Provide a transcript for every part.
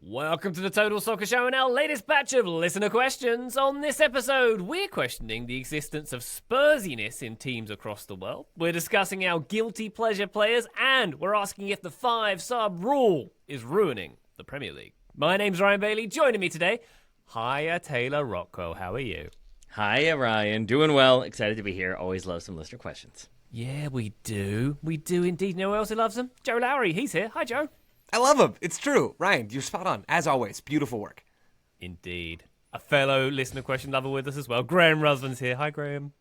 Welcome to the Total Soccer Show and our latest batch of listener questions. On this episode, we're questioning the existence of Spursiness in teams across the world. We're discussing our guilty pleasure players, and we're asking if the 5-sub rule is ruining the Premier League. My name's Ryan Bailey. Joining me today, hiya Taylor Rockwell. How are you? Hiya Ryan. Doing well. Excited to be here. Always love some listener questions. Yeah, we do. We do indeed. You know who else who loves them? Joe Lowry. He's here. Hi, Joe. I love him. It's true. Ryan, you're spot on. As always, beautiful work. Indeed. A fellow listener question lover with us as well. Graham Rusland's here. Hi, Graham.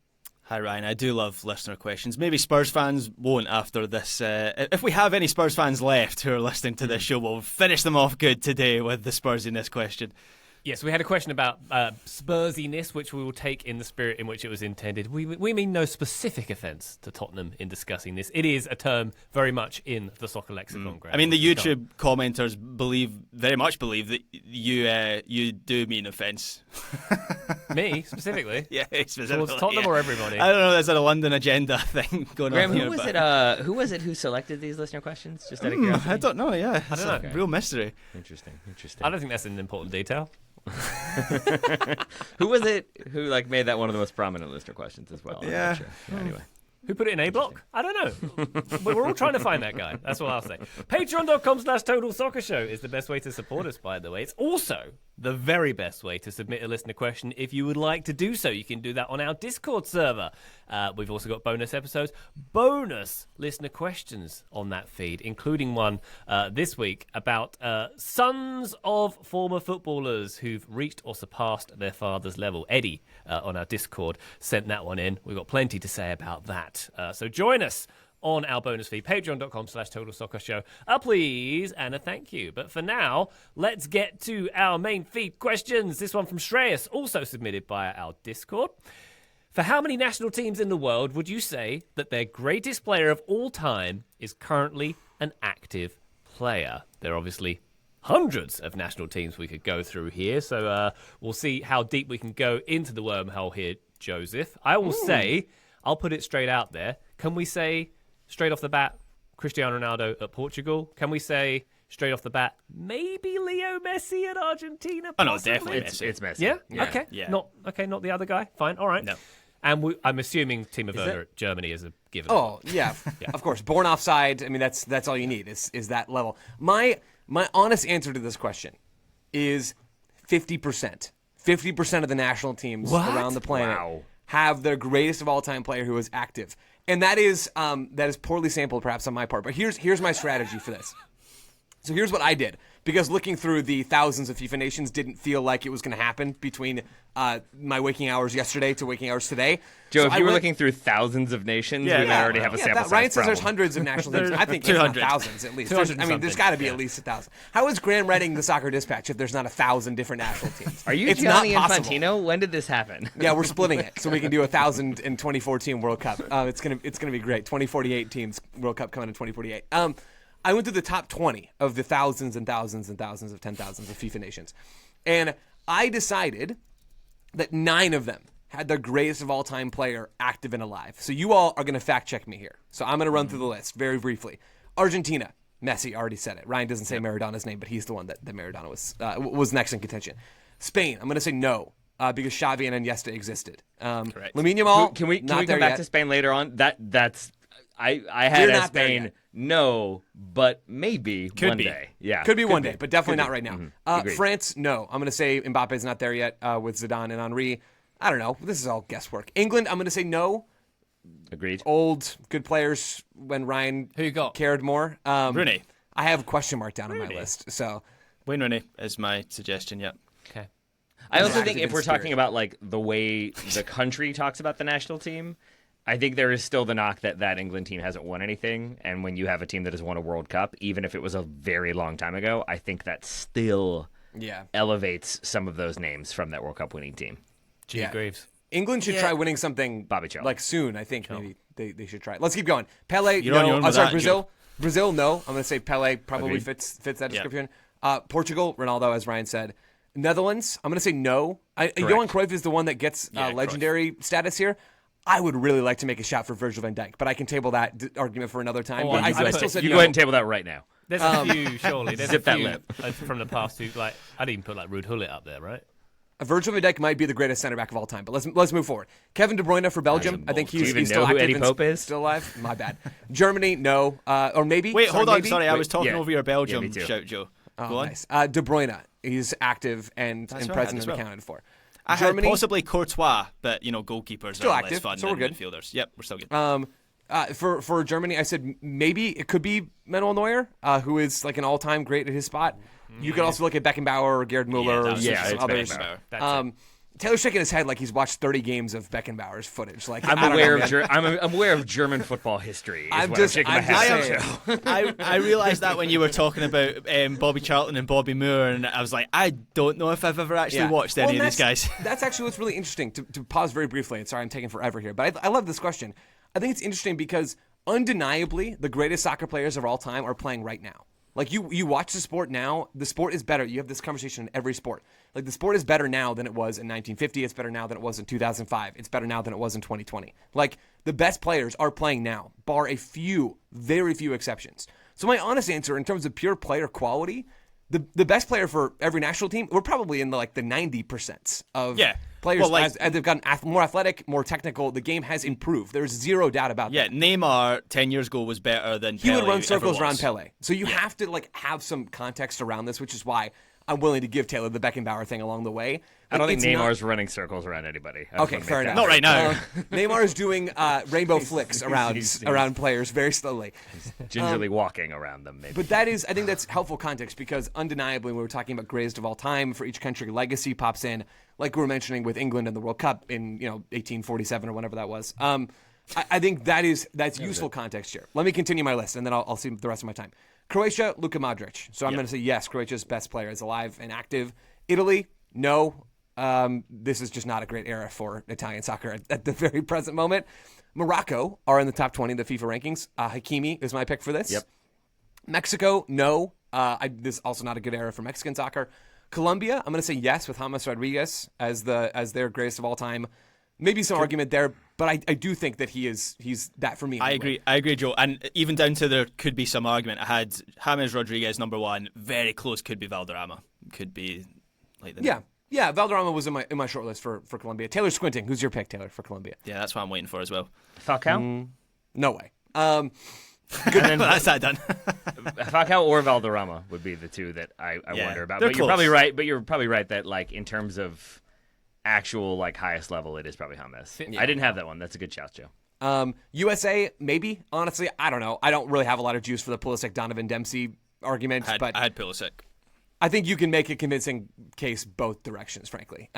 Hi, Ryan. I do love listener questions. Maybe Spurs fans won't after this. If we have any Spurs fans left who are listening to this show, we'll finish them off good today with the Spursiness question. Yes, we had a question about Spursiness, which we will take in the spirit in which it was intended. We mean no specific offence to Tottenham in discussing this. It is a term very much in the soccer lexicon. Graham. I mean, the YouTube commenters very much believe that you do mean offence. Me, specifically? Yeah, specifically. Towards Tottenham or everybody? I don't know, there's a London agenda thing going Graham, on here. Who was it who selected these listener questions? Just out of curiosity? I don't know, yeah. I don't know. Real mystery. Interesting. I don't think that's an important detail. Who was it who made that one of the most prominent listener questions as well? I'm Yeah. not sure. Anyway. Who put it in A block? I don't know. But we're all trying to find that guy. That's what I'll say. Patreon.com/Total Soccer Show is the best way to support us, by the way. It's also the very best way to submit a listener question if you would like to do so. You can do that on our Discord server. We've also got bonus episodes, bonus listener questions on that feed, including one this week about sons of former footballers who've reached or surpassed their father's level. Eddie on our Discord sent that one in. We've got plenty to say about that. So join us on our bonus feed, patreon.com/Total Soccer Show. Please, and a thank you. But for now, let's get to our main feed questions. This one from Shreyas, also submitted via our Discord. For how many national teams in the world would you say that their greatest player of all time is currently an active player? There are obviously hundreds of national teams we could go through here, so we'll see how deep we can go into the wormhole here, Joseph. I will say, I'll put it straight out there. Can we say, straight off the bat, Cristiano Ronaldo at Portugal? Can we say, straight off the bat, maybe Leo Messi at Argentina? Oh, no, possibly? definitely Messi. It's Messi. Yeah? Okay. Yeah. Not the other guy. Fine. All right. No. And I'm assuming Timo Werner at Germany is a given. Oh, yeah, of course. Born offside. I mean, that's all you need is that level. My honest answer to this question is 50%. 50% of the national teams around the planet have their greatest of all time player who is active. And that is poorly sampled perhaps on my part. But here's my strategy for this. So here's what I did. Because looking through the thousands of FIFA nations didn't feel like it was going to happen between my waking hours yesterday to waking hours today. Joe, so if you were looking through thousands of nations, we might already have a sample size Ryan says problem. there's hundreds of national teams. I think there's not thousands at least. There's got to be at least 1,000. How is Graham writing the Soccer Dispatch if there's not 1,000 different national teams? Are you it's Gianni not possible. Infantino? When did this happen? Yeah, we're splitting it so we can do 1,000 in 2014 World Cup. It's gonna be great. 2048 teams World Cup coming in 2048. I went through the top 20 of the thousands and thousands and thousands of 10,000s of FIFA nations, and I decided that 9 of them had their greatest of all time player active and alive. So you all are going to fact check me here. So I'm going to run through the list very briefly. Argentina, Messi, already said it. Ryan doesn't say Maradona's name, but he's the one that Maradona was next in contention. Spain, I'm going to say no. Because Xavi and Iniesta existed. Correct. Lamine Yamal, Can we not come there back yet. to Spain later on? I had We're as not there Spain yet. no, but maybe one day. Yeah, Could be one day, but definitely not right now. Agreed. France, no. I'm going to say Mbappe's not there yet with Zidane and Henry. I don't know. This is all guesswork. England, I'm going to say no. Agreed. Old, good players when Ryan Who you got? cared more. Rooney. I have a question mark down on my Rooney. list. So Wayne Rooney is my suggestion, yeah. Okay. I also active think if in we're spirit. talking about the way the country talks about the national team, I think there is still the knock that England team hasn't won anything. And when you have a team that has won a World Cup, even if it was a very long time ago, I think that still elevates some of those names from that World Cup winning team. G. Greaves. England should try winning something Bobby Chow. soon. I think maybe they should try. Let's keep going. Pele, You're on your no. own I'm with sorry, that, Brazil. Brazil, no. I'm going to say Pele probably Agreed. fits that description. Portugal, Ronaldo, as Ryan said. Netherlands, I'm going to say no. Johan Cruyff is the one that gets legendary status here. I would really like to make a shot for Virgil van Dijk, but I can table that argument for another time. Oh, but you I put- still said You no. go ahead and table that right now. There's a few, surely. There's Zip a that few lip. from the past who, like, I'd even put like Ruud Gullit up there, right? Virgil van Dijk might be the greatest center back of all time, but let's move forward. Kevin De Bruyne for Belgium. I think Do you he's even still know who active Eddie and Pope is? still alive. My bad. Germany, no. Or maybe. Wait, hold on. maybe? Sorry, I Wait, was talking yeah. over your Belgium Yeah, me too. shout, Joe. Oh, Go on. nice. De Bruyne. He's active and right, present as and well. accounted for. I had Germany, possibly Courtois, but goalkeepers Still are active, less fun so we're than good. midfielders. Yep, we're still good. For Germany, I said maybe it could be Manuel Neuer, who is like an all-time great at his spot. You could also look at Beckenbauer or Gerd Muller or yeah, some it's others. Beckenbauer. That's it. Taylor's shaking his head like he's watched 30 games of Beckenbauer's footage. Like I'm I don't aware know, of man. I'm aware of German football history. I'm I'm just shaking my head. saying. I realised that when you were talking about Bobby Charlton and Bobby Moore, and I was like, I don't know if I've ever actually watched any Well, of these guys. That's actually what's really interesting. To pause very briefly, and sorry I'm taking forever here, but I love this question. I think it's interesting because undeniably the greatest soccer players of all time are playing right now. Like you watch the sport now, the sport is better. You have this conversation in every sport. Like the sport is better now than it was in 1950. It's better now than it was in 2005. It's better now than it was in 2020. Like the best players are playing now, bar a few, very few exceptions. So my honest answer in terms of pure player quality, the best player for every national team, we're probably in the 90% of players. Well, like, as they've gotten more athletic, more technical, the game has improved. There's zero doubt about that. Neymar 10 years ago was better than He Pele would run ever circles was. around Pele. So you have to have some context around this, which is why I'm willing to give Taylor the Beckenbauer thing along the way. I don't think It's Neymar's running circles around anybody. I just Okay, wanna make fair that enough. Not right now. Neymar is doing rainbow flicks around he's- around players very slowly. gingerly walking around them, maybe. But I think that's helpful context because undeniably when we're talking about greatest of all time for each country, legacy pops in, like we were mentioning with England and the World Cup in 1847 or whenever that was. I think that's useful context here. Let me continue my list and then I'll see the rest of my time. Croatia, Luka Modric. So I'm going to say yes, Croatia's best player is alive and active. Italy, no. This is just not a great era for Italian soccer at the very present moment. Morocco are in the top 20 of the FIFA rankings. Hakimi is my pick for this. Yep. Mexico, no. This is also not a good era for Mexican soccer. Colombia, I'm going to say yes with James Rodriguez as their greatest of all time. Maybe some argument there, but I do think that he's that for me. Anyway. I agree, Joe. And even down to there could be some argument. I had James Rodriguez number one, very close. Could be Valderrama. Could be like the Yeah. Valderrama was in my short list for Colombia. Taylor squinting. Who's your pick, Taylor, for Colombia? Yeah, that's what I'm waiting for as well. Falcao? No way. That's that done. Falcao or Valderrama would be the two that I wonder about. they're But you're close. probably right. But you're probably right that in terms of actual highest level, it is probably James. Yeah. I didn't have that one. That's a good shout, Joe. USA, maybe. Honestly, I don't know. I don't really have a lot of juice for the Pulisic Donovan Dempsey argument, but I had Pulisic. I think you can make a convincing case both directions, frankly.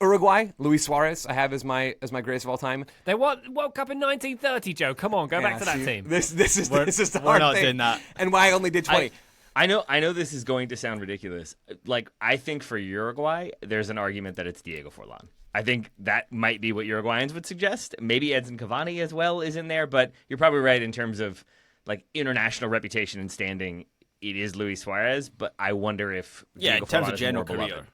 Uruguay, Luis Suarez, I have as my greatest of all time. They won World Cup in 1930, Joe. Come on, go back to that see, team. This is the we're hard not thing. doing that. And why I only did 20. I know this is going to sound ridiculous. I think for Uruguay, there's an argument that it's Diego Forlan. I think that might be what Uruguayans would suggest. Maybe Edson Cavani as well is in there, but you're probably right in terms of international reputation and standing. It is Luis Suarez, but I wonder if Yeah, Diego in terms Forlan of is general more beloved. career,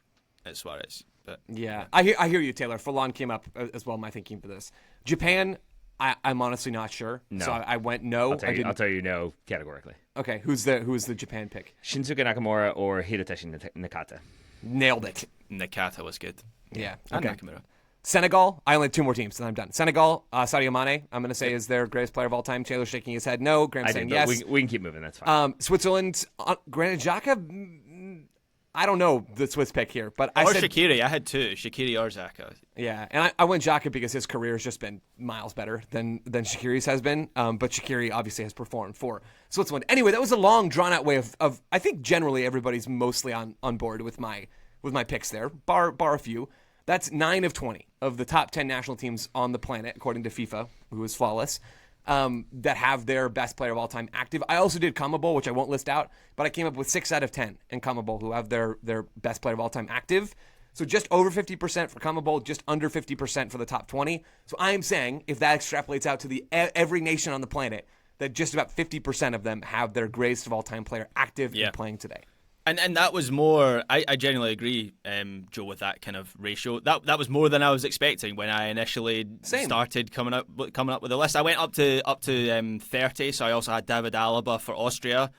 it's Suarez. But Yeah, I hear you, Taylor. Forlan came up as well in my thinking for this. Japan, I'm honestly not sure. No. So I went no. I'll tell you no categorically. Okay, who's the Japan pick? Shinsuke Nakamura or Hirotashi Nakata. Nailed it. Nakata was good. Yeah. And Okay. Nakamura. Senegal, I only have two more teams, and I'm done. Senegal, Sadio Mane, I'm going to say is their greatest player of all time. Taylor shaking his head no. Graham I saying did, but yes. we can keep moving. That's fine. Switzerland, Granit Xhaka, I don't know the Swiss pick here, but I Or said Shaqiri. I had two. Shaqiri or Xhaka. yeah, and I went Xhaka because his career has just been miles better than Shaqiri's has been. But Shaqiri obviously has performed for Switzerland. Anyway, that was a long, drawn out way of I think generally everybody's mostly on board with my picks there, bar a few. That's 9 of 20 of the top 10 national teams on the planet, according to FIFA, who is flawless, that have their best player of all time active. I also did CONMEBOL, which I won't list out, but I came up with 6 out of 10 in CONMEBOL who have their best player of all time active. So just over 50% for CONMEBOL, just under 50% for the top 20. So I am saying, if that extrapolates out to every nation on the planet, that just about 50% of them have their greatest of all time player active and playing today. And that was more. I genuinely agree, Joe, with that kind of ratio. That was more than I was expecting when I initially started coming up with the list. I went up to 30, so I also had David Alaba for Austria,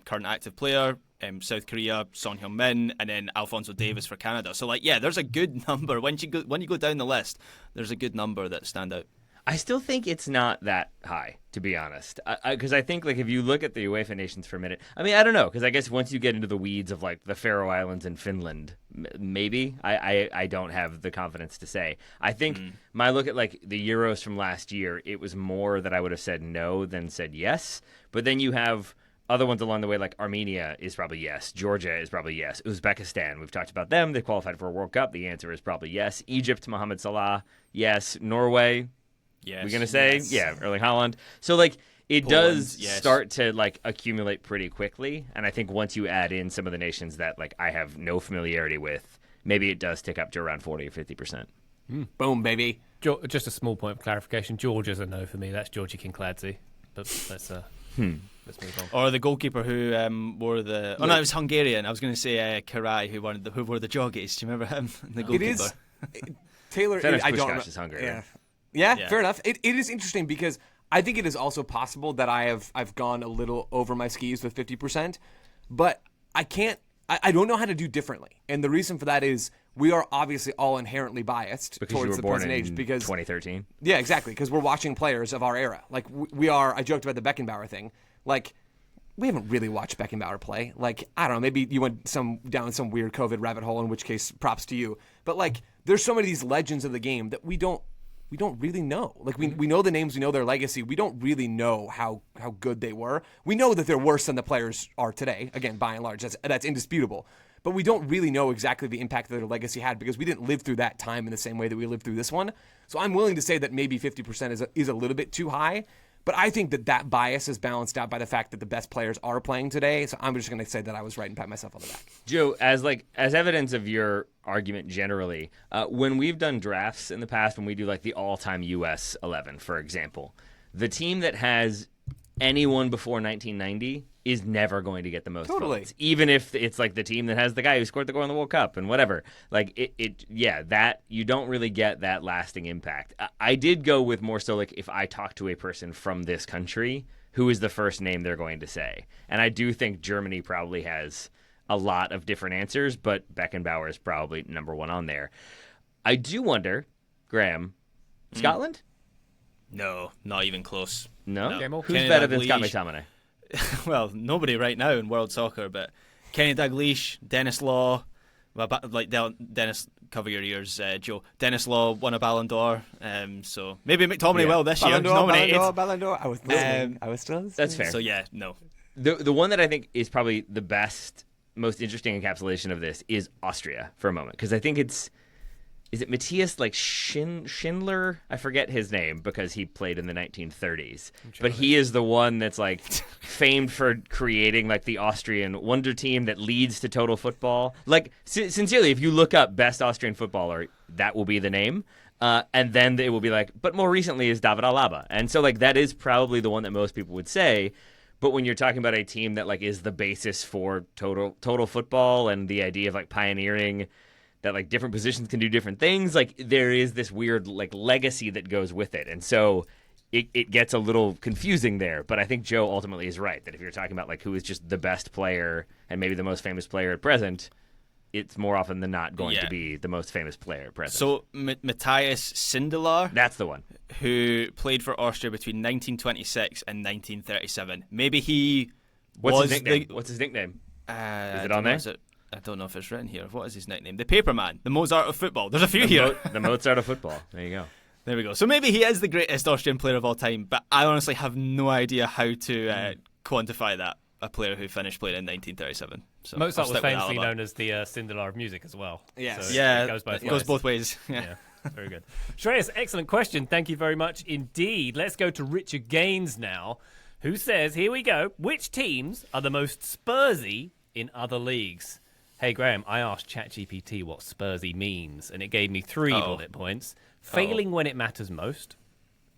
current active player. South Korea, Son Heung-min, and then Alphonso Davies for Canada. So, there's a good number. When you go down the list, there's a good number that stand out. I still think it's not that high, to be honest. Because I think, if you look at the UEFA nations for a minute, I don't know, because I guess once you get into the weeds of, the Faroe Islands and Finland, maybe. I don't have the confidence to say. I think my look at, the Euros from last year, it was more that I would have said no than said yes. But then you have other ones along the way, like Armenia is probably yes. Georgia is probably yes. Uzbekistan, we've talked about them. They qualified for a World Cup. The answer is probably yes. Egypt, Mohamed Salah, yes. Norway, yes. We're going to say? Yes. Yeah, Erling Haaland. So, it Poland, does yes. start to, accumulate pretty quickly. And I think once you add in some of the nations that, I have no familiarity with, maybe it does tick up to around 40 or 50%. Boom, baby. Just a small point of clarification. Georgia's a no for me. That's Georgie Kinkladze. But let's move on. Or the goalkeeper who wore the... Oh, no, it was Hungarian. I was going to say Karai, who wore the joggies. Do you remember him? The goalkeeper. It is... Taylor, Ferenc I don't know. Puskás is Hungarian. Yeah, fair enough. It is interesting because I think it is also possible that I've gone a little over my skis with 50%, but I don't know how to do differently. And the reason for that is we are obviously all inherently biased Because towards you were the born present in age because 2013. Yeah, exactly, because we're watching players of our era. We are. I joked about the Beckenbauer thing. We haven't really watched Beckenbauer play. I don't know, maybe you went down some weird COVID rabbit hole, in which case props to you. But there's so many of these legends of the game that we don't really know. We know the names, we know their legacy. We don't really know how good they were. We know that they're worse than the players are today. Again, by and large, that's indisputable. But we don't really know exactly the impact that their legacy had because we didn't live through that time in the same way that we lived through this one. So I'm willing to say that maybe 50% is a little bit too high. But I think that bias is balanced out by the fact that the best players are playing today. So I'm just going to say that I was right and pat myself on the back. Joe, as evidence of your argument generally, when we've done drafts in the past, when we do the all-time U.S. 11, for example, the team that has anyone before 1990 is never going to get the most votes, even if it's the team that has the guy who scored the goal in the World Cup and whatever. That you don't really get that lasting impact. I did go with more so if I talk to a person from this country, who is the first name they're going to say? And I do think Germany probably has a lot of different answers, but Beckenbauer is probably number one on there. I do wonder, Graham, Scotland? No, not even close. No? Okay, Who's Kenny better than Scott Dalglish. McTominay? Well, nobody right now in world soccer, but Kenny Dalglish, Dennis Law, Dennis, cover your ears, Joe. Dennis Law won a Ballon d'Or, so maybe McTominay will this year. Nominated. Ballon d'Or. I was listening. I was still listening. That's fair. So no. The one that I think is probably the best, most interesting encapsulation of this is Austria for a moment, because I think is it Matthias Schindler? I forget his name because he played in the 1930s. But he is the one that's famed for creating the Austrian wonder team that leads to total football. Sincerely, if you look up best Austrian footballer, that will be the name. And then it will be but more recently is David Alaba. And so that is probably the one that most people would say. But when you're talking about a team that is the basis for total football and the idea of pioneering that different positions can do different things, there is this weird legacy that goes with it. And so it gets a little confusing there. But I think Joe ultimately is right, that if you're talking about who is just the best player and maybe the most famous player at present, it's more often than not going to be the most famous player at present. So Matthias Sindelar, that's the one, who played for Austria between 1926 and 1937. Maybe he What's his nickname? Is it on there? I don't know if it's written here. What is his nickname? The Paperman, the Mozart of football. There's a few here. The Mozart of football. There you go. There we go. So maybe he is the greatest Austrian player of all time, but I honestly have no idea how to quantify that. A player who finished playing in 1937. So Mozart was famously known as the Sindelar of music as well. Yes. So yeah, it goes both ways. Yeah. Very good. Shreyas, excellent question. Thank you very much indeed. Let's go to Richard Gaines now, who says, here we go, which teams are the most Spursy in other leagues? Hey, Graham, I asked ChatGPT what Spursy means, and it gave me 3 bullet points. Failing when it matters most,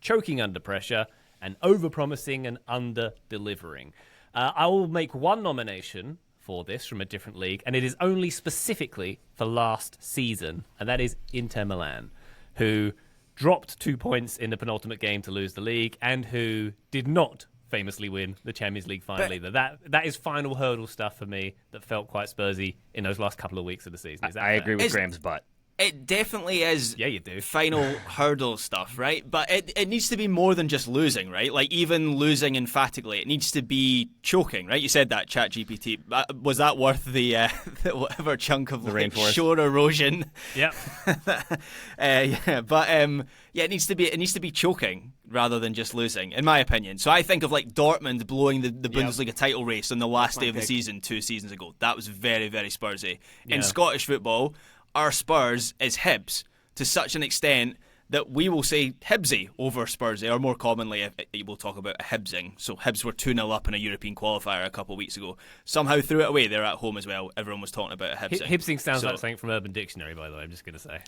choking under pressure, and overpromising and under-delivering. I will make one nomination for this from a different league, and it is only specifically for last season, and that is Inter Milan, who dropped 2 points in the penultimate game to lose the league, and who did not famously win the Champions League final either. That is final hurdle stuff for me that felt quite Spursy in those last couple of weeks of the season. Is that I fair? agree with Graham's butt. It definitely is. Yeah, you do. Final hurdle stuff, right? But it needs to be more than just losing, right? Like even losing emphatically, it needs to be choking, right? You said that, ChatGPT. Was that worth the whatever chunk of the like, rainforest shore erosion? Yep. It needs to be choking rather than just losing, in my opinion. So I think of like Dortmund blowing the Bundesliga title race on the last day of the season 2 seasons ago. That was very, very Spursy. Yeah. In Scottish football, our Spurs is Hibs to such an extent that we will say Hibsy over Spursy, or more commonly we'll talk about a Hibsing. So Hibs were 2-0 up in a European qualifier a couple of weeks ago. Somehow threw it away. They're at home as well. Everyone was talking about a Hibsing. Hibsing sounds like something from Urban Dictionary, by the way, I'm just going to say.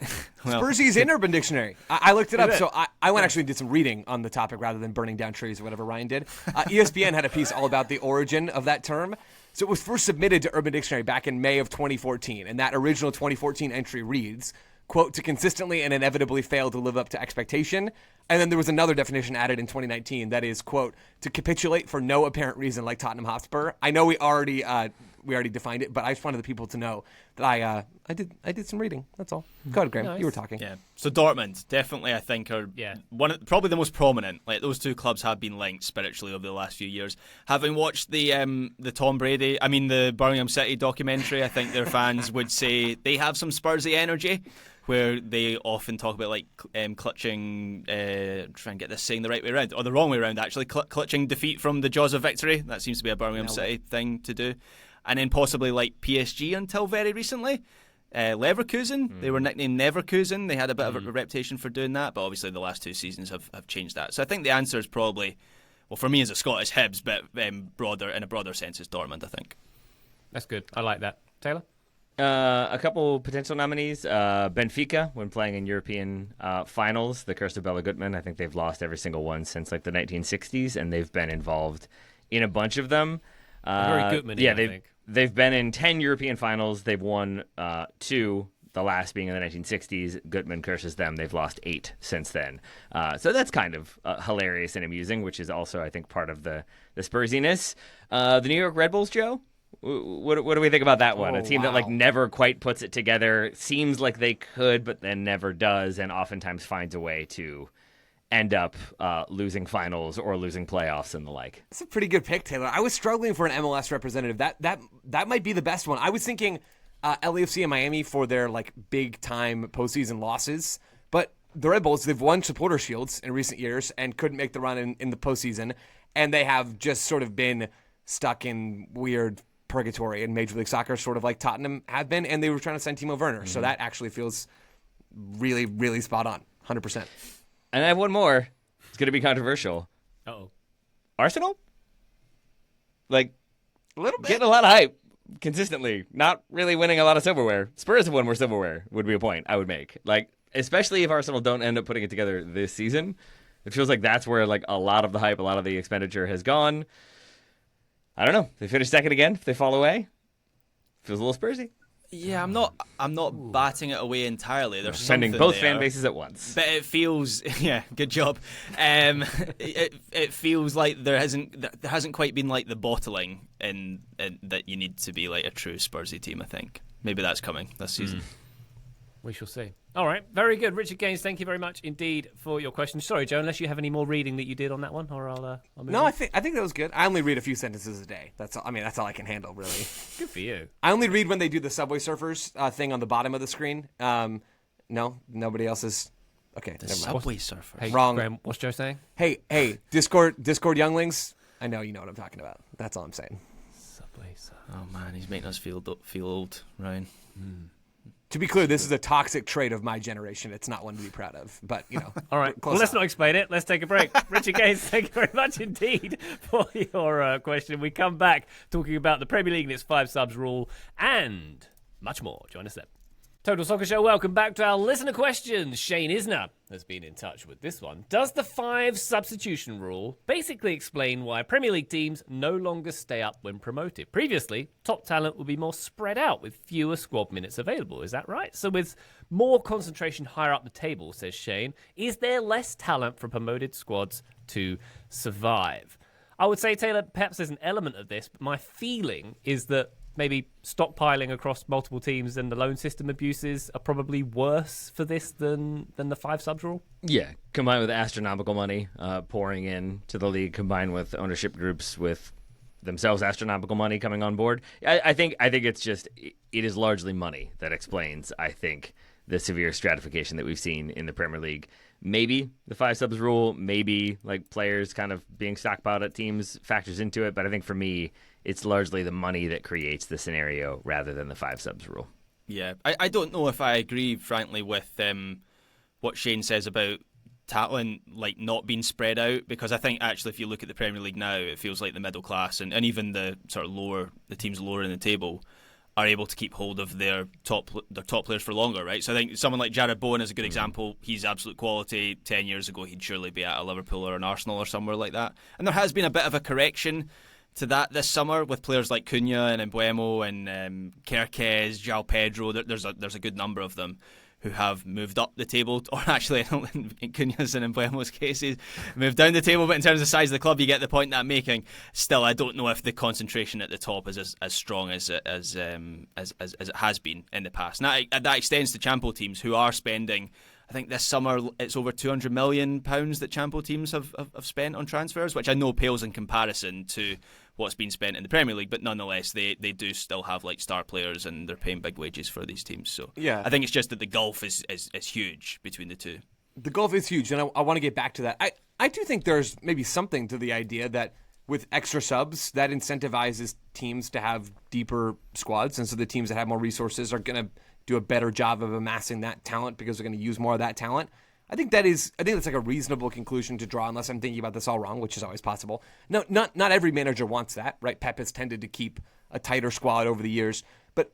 Well, Spursy's in Urban Dictionary. I looked it up, so I went actually and did some reading on the topic rather than burning down trees or whatever Ryan did. ESPN had a piece all about the origin of that term. So it was first submitted to Urban Dictionary back in May of 2014, and that original 2014 entry reads, quote, to consistently and inevitably fail to live up to expectation. And then there was another definition added in 2019 that is, quote, to capitulate for no apparent reason like Tottenham Hotspur. I know we already defined it, but I just wanted the people to know that I did some reading. That's all. Go ahead, Graham. Nice. You were talking. yeah. So Dortmund definitely, I think, are probably the most prominent. Like those two clubs have been linked spiritually over the last few years. Having watched the Birmingham City documentary, I think their fans would say they have some Spursy energy, where they often talk about like clutching, try and get this saying the right way around, or the wrong way around actually, clutching defeat from the jaws of victory. That seems to be a Birmingham City thing to do. And then possibly like PSG until very recently. Leverkusen, they were nicknamed Neverkusen. They had a bit of a reputation for doing that, but obviously the last 2 seasons have changed that. So I think the answer is probably, well, for me as a Scottish Hibs, but in a broader sense, is Dortmund, I think. That's good. I like that. Taylor? A couple potential nominees. Benfica, when playing in European finals, the curse of Bella Gutmann. I think they've lost every single one since like the 1960s, and they've been involved in a bunch of them. Very Gutmann-y, I think. They've been in 10 European finals. They've won 2, the last being in the 1960s. Gutmann curses them. They've lost 8 since then. So that's kind of hilarious and amusing, which is also, I think, part of the Spursiness. The New York Red Bulls, Joe? What do we think about that one? A team that like never quite puts it together, seems like they could, but then never does, and oftentimes finds a way to end up losing finals or losing playoffs and the like. That's a pretty good pick, Taylor. I was struggling for an MLS representative. That might be the best one. I was thinking LAFC and Miami for their like big time postseason losses, but the Red Bulls, they've won supporter shields in recent years and couldn't make the run in the postseason, and they have just sort of been stuck in weird purgatory in Major League Soccer, sort of like Tottenham have been, and they were trying to sign Timo Werner. So that actually feels really, really spot on, 100%. And I have one more. It's going to be controversial. Uh-oh. Arsenal? Like, A little bit. getting a lot of hype consistently, not really winning a lot of silverware. Spurs have won more silverware, would be a point I would make. Like, especially if Arsenal don't end up putting it together this season. It feels like that's where like a lot of the hype, a lot of the expenditure has gone. I don't know. They finish second again if they fall away. Feels a little Spursy. Yeah, I'm not batting it away entirely. There's Sending something both there. fan bases at once. But it feels, yeah, good job. It feels like there hasn't quite been like the bottling in that you need to be like a true Spursy team. I think maybe that's coming this season. We shall see. All right, very good. Richard Gaines, thank you very much indeed for your question. Sorry, Joe, unless you have any more reading that you did on that one, or I'll move No, on. I think that was good. I only read a few sentences a day. That's all. I mean, that's all I can handle, really. Good for you. I only read when they do the Subway Surfers thing on the bottom of the screen. No, nobody else is. Okay, The never mind. Subway Surfer. Hey, Wrong. Graham, what's Joe saying? Hey, Discord younglings. I know you know what I'm talking about. That's all I'm saying. Subway Surfer. Oh man, he's making us feel old, Ryan. To be clear, this is a toxic trait of my generation. It's not one to be proud of, but you know. All right, close well, let's enough. not explain it. Let's take a break. Richard Gaines, thank you very much indeed for your question. We come back talking about the Premier League and its 5 subs rule and much more. Join us then. Total Soccer Show, welcome back to our listener questions. Shane Isner has been in touch with this one. Does the 5 substitution rule basically explain why Premier League teams no longer stay up when promoted? Previously, top talent would be more spread out with fewer squad minutes available. Is that right? So with more concentration higher up the table, says Shane, is there less talent for promoted squads to survive? I would say, Taylor, perhaps there's an element of this, but my feeling is that maybe stockpiling across multiple teams and the loan system abuses are probably worse for this than the 5 subs rule. Yeah, combined with astronomical money pouring in to the league, combined with ownership groups with themselves astronomical money coming on board. I think it's just it is largely money that explains, I think, the severe stratification that we've seen in the Premier League. Maybe the 5 subs rule, maybe like players kind of being stockpiled at teams factors into it, but I think for me, it's largely the money that creates the scenario rather than the 5 subs rule. Yeah, I don't know if I agree, frankly, with what Shane says about talent like not being spread out, because I think actually if you look at the Premier League now, it feels like the middle class and even the sort of the teams lower in the table are able to keep hold of their top players for longer, right? So I think someone like Jared Bowen is a good example. He's absolute quality. 10 years ago, he'd surely be at a Liverpool or an Arsenal or somewhere like that. And there has been a bit of a correction to that this summer with players like Cunha and Mbeumo and Kerkez, João Pedro. There's a good number of them who have moved up the table, or actually in Cunha's and Mbeumo's cases, moved down the table. But in terms of the size of the club, you get the point that I'm making. Still, I don't know if the concentration at the top is as strong as it has been in the past. Now that extends to Champions teams who are spending. I think this summer it's over £200 million that Champions teams have spent on transfers, which I know pales in comparison to what's been spent in the Premier League, but nonetheless they do still have like star players and they're paying big wages for these teams. So yeah, I think it's just that the gulf is huge between the two. The gulf is huge, and I want to get back to that. I do think there's maybe something to the idea that with extra subs, that incentivizes teams to have deeper squads, and so the teams that have more resources are going to do a better job of amassing that talent because they're going to use more of that talent. I think that's like a reasonable conclusion to draw, unless I'm thinking about this all wrong, which is always possible. No, not every manager wants that, right? Pep has tended to keep a tighter squad over the years, but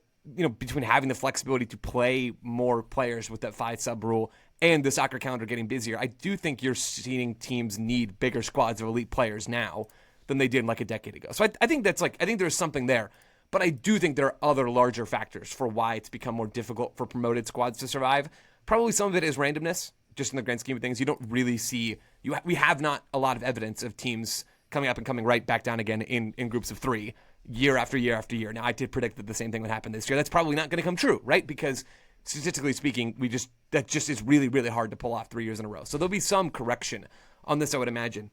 between having the flexibility to play more players with that 5 sub rule and the soccer calendar getting busier, I do think you're seeing teams need bigger squads of elite players now than they did like a decade ago. So I think there's something there. But I do think there are other larger factors for why it's become more difficult for promoted squads to survive. Probably some of it is randomness, just in the grand scheme of things. You don't really see... we have not a lot of evidence of teams coming up and coming right back down again in groups of 3 year after year after year. Now, I did predict that the same thing would happen this year. That's probably not going to come true, right? Because statistically speaking, that just is really, really hard to pull off 3 years in a row. So there'll be some correction on this, I would imagine.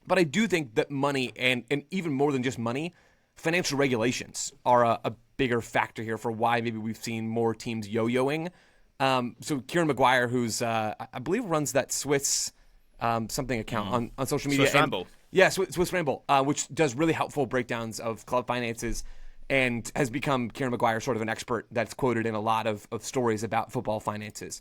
But I do think that money, and even more than just money, financial regulations are a bigger factor here for why maybe we've seen more teams yo-yoing. So Kieran Maguire, who's I believe runs that Swiss something account on social media. Swiss Ramble. Yeah, Swiss Ramble, which does really helpful breakdowns of club finances and has become Kieran Maguire sort of an expert that's quoted in a lot of stories about football finances.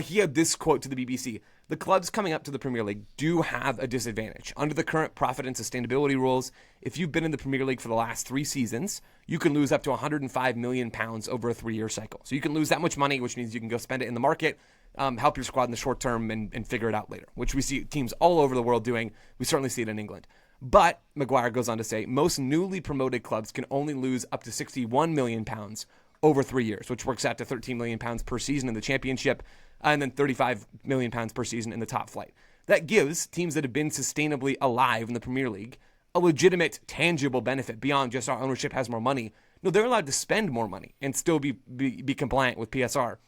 He had this quote to the BBC: "The clubs coming up to the Premier League do have a disadvantage. Under the current profit and sustainability rules, if you've been in the Premier League for the last 3 seasons, you can lose up to £105 million over a 3-year cycle. So you can lose that much money, which means you can go spend it in the market, help your squad in the short term, and figure it out later," which we see teams all over the world doing. We certainly see it in England. But, Maguire goes on to say, most newly promoted clubs can only lose up to £61 million over 3 years, which works out to £13 million per season in the Championship, and then £35 million per season in the top flight. That gives teams that have been sustainably alive in the Premier League a legitimate, tangible benefit beyond just our ownership has more money. No, they're allowed to spend more money and still be compliant with PSR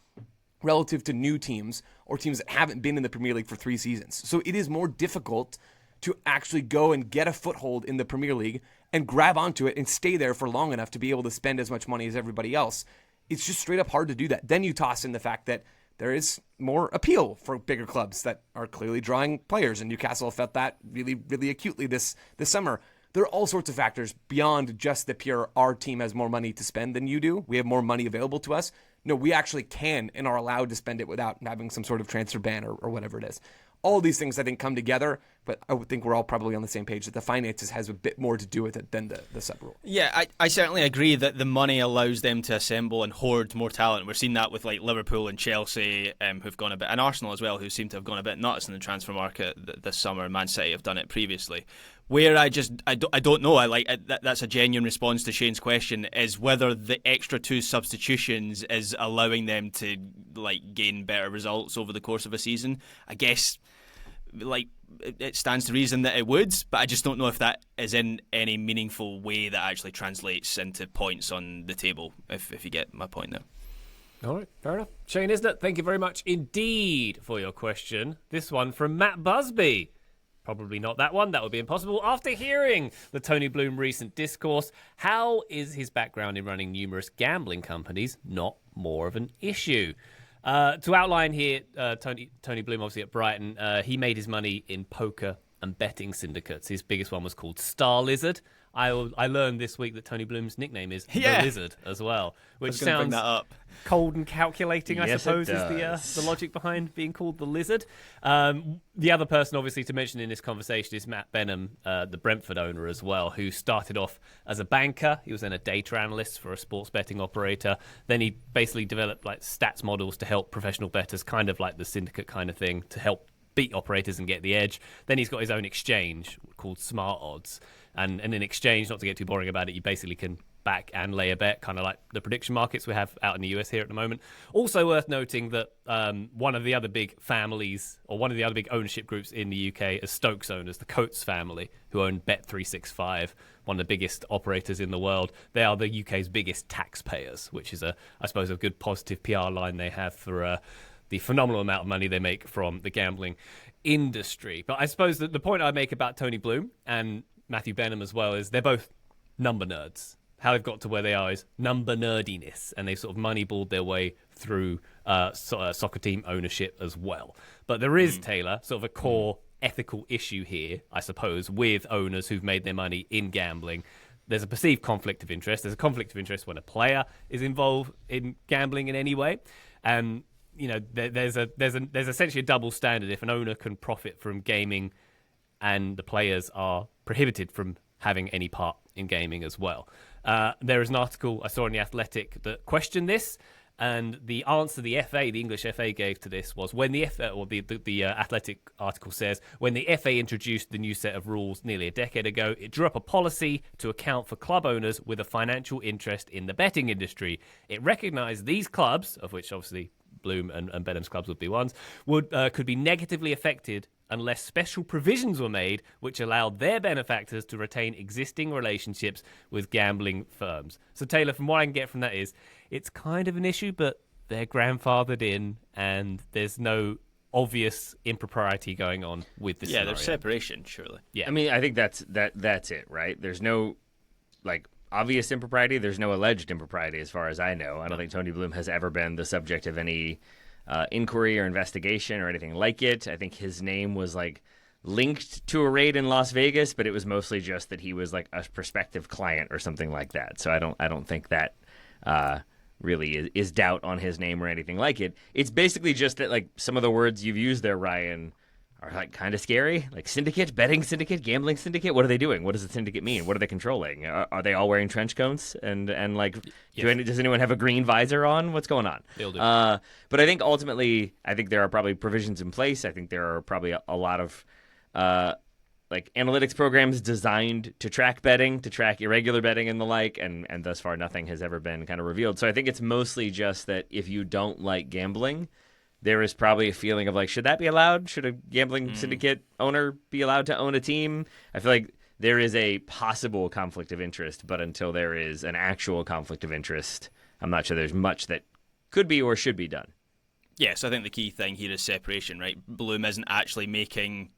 relative to new teams or teams that haven't been in the Premier League for 3 seasons. So it is more difficult to actually go and get a foothold in the Premier League and grab onto it and stay there for long enough to be able to spend as much money as everybody else. It's just straight up hard to do that. Then you toss in the fact that there is more appeal for bigger clubs that are clearly drawing players, and Newcastle felt that really, really acutely this summer. There are all sorts of factors beyond just the pure, our team has more money to spend than you do. We have more money available to us. No, we actually can and are allowed to spend it without having some sort of transfer ban or whatever it is. All these things, I think, come together, but I would think we're all probably on the same page that the finances has a bit more to do with it than the sub-rule. Yeah, I certainly agree that the money allows them to assemble and hoard more talent. We've seen that with like Liverpool and Chelsea, who've gone a bit, and Arsenal as well, who seem to have gone a bit nuts in the transfer market this summer. Man City have done it previously. Where I don't know. That's a genuine response to Shane's question, is whether the extra 2 substitutions is allowing them to like gain better results over the course of a season. I guess like it stands to reason that it would, but I just don't know if that is in any meaningful way that actually translates into points on the table, if you get my point there. All right, fair enough. Shane Isnett, thank you very much indeed for your question. This one from Matt Busby. Probably not that one. That would be impossible. After hearing the Tony Bloom recent discourse, how is his background in running numerous gambling companies not more of an issue? To outline here, Tony Bloom, obviously at Brighton, he made his money in poker and betting syndicates. His biggest one was called Star Lizard. I learned this week that Tony Bloom's nickname is The Lizard as well, which sounds bring that up. Cold and calculating, I Yes, suppose, it is the logic behind being called The Lizard. The other person, obviously, to mention in this conversation is Matt Benham, the Brentford owner as well, who started off as a banker. He was then a data analyst for a sports betting operator. Then he basically developed like stats models to help professional bettors, kind of like the syndicate kind of thing, to help beat operators and get the edge. Then he's got his own exchange called Smart Odds. And in exchange, not to get too boring about it, you basically can back and lay a bet, kind of like the prediction markets we have out in the US here at the moment. Also worth noting that one of the other big families, or one of the other big ownership groups in the UK is Stokes owners, the Coates family, who own Bet365, one of the biggest operators in the world. They are the UK's biggest taxpayers, which is, I suppose, a good positive PR line they have for the phenomenal amount of money they make from the gambling industry. But I suppose that the point I make about Tony Bloom and Matthew Benham as well is they're both number nerds. How they've got to where they are is number nerdiness, and they've sort of moneyballed their way through soccer team ownership as well. But there is, Taylor, sort of a core ethical issue here, I suppose, with owners who've made their money in gambling. There's a perceived conflict of interest. There's a conflict of interest when a player is involved in gambling in any way. And there's essentially a double standard. If an owner can profit from gaming and the players are prohibited from having any part in gaming as well. There is an article I saw in The Athletic that questioned this, and the answer the FA, the English FA, gave to this was when the FA, or the Athletic article says, when the FA introduced the new set of rules nearly a decade ago, it drew up a policy to account for club owners with a financial interest in the betting industry. It recognised these clubs, of which obviously Bloom and Benham's clubs would be ones, could be negatively affected unless special provisions were made which allowed their benefactors to retain existing relationships with gambling firms. So, Taylor, from what I can get from that is, it's kind of an issue, but they're grandfathered in and there's no obvious impropriety going on with this scenario. There's separation, surely. Yeah. I mean, I think that's it, right? There's no, obvious impropriety. There's no alleged impropriety as far as I know. I don't think Tony Bloom has ever been the subject of any inquiry or investigation or anything like it. I think his name was linked to a raid in Las Vegas, but it was mostly just that he was a prospective client or something like that. So I don't think that really is doubt on his name or anything like it. It's basically just that some of the words you've used there, Ryan, are kind of scary. Syndicate, betting syndicate, gambling syndicate. What are they doing? What does the syndicate mean? What are they controlling? Are they all wearing trench coats? And does anyone have a green visor on? What's going on? They'll do. But I think ultimately, there are probably provisions in place. I think there are probably a lot of analytics programs designed to track betting, to track irregular betting and the like. And thus far, nothing has ever been kind of revealed. So I think it's mostly just that if you don't like gambling, there is probably a feeling of should that be allowed? Should a gambling syndicate owner be allowed to own a team? I feel like there is a possible conflict of interest, but until there is an actual conflict of interest, I'm not sure there's much that could be or should be done. Yes, I think the key thing here is separation, right? Bloom isn't actually making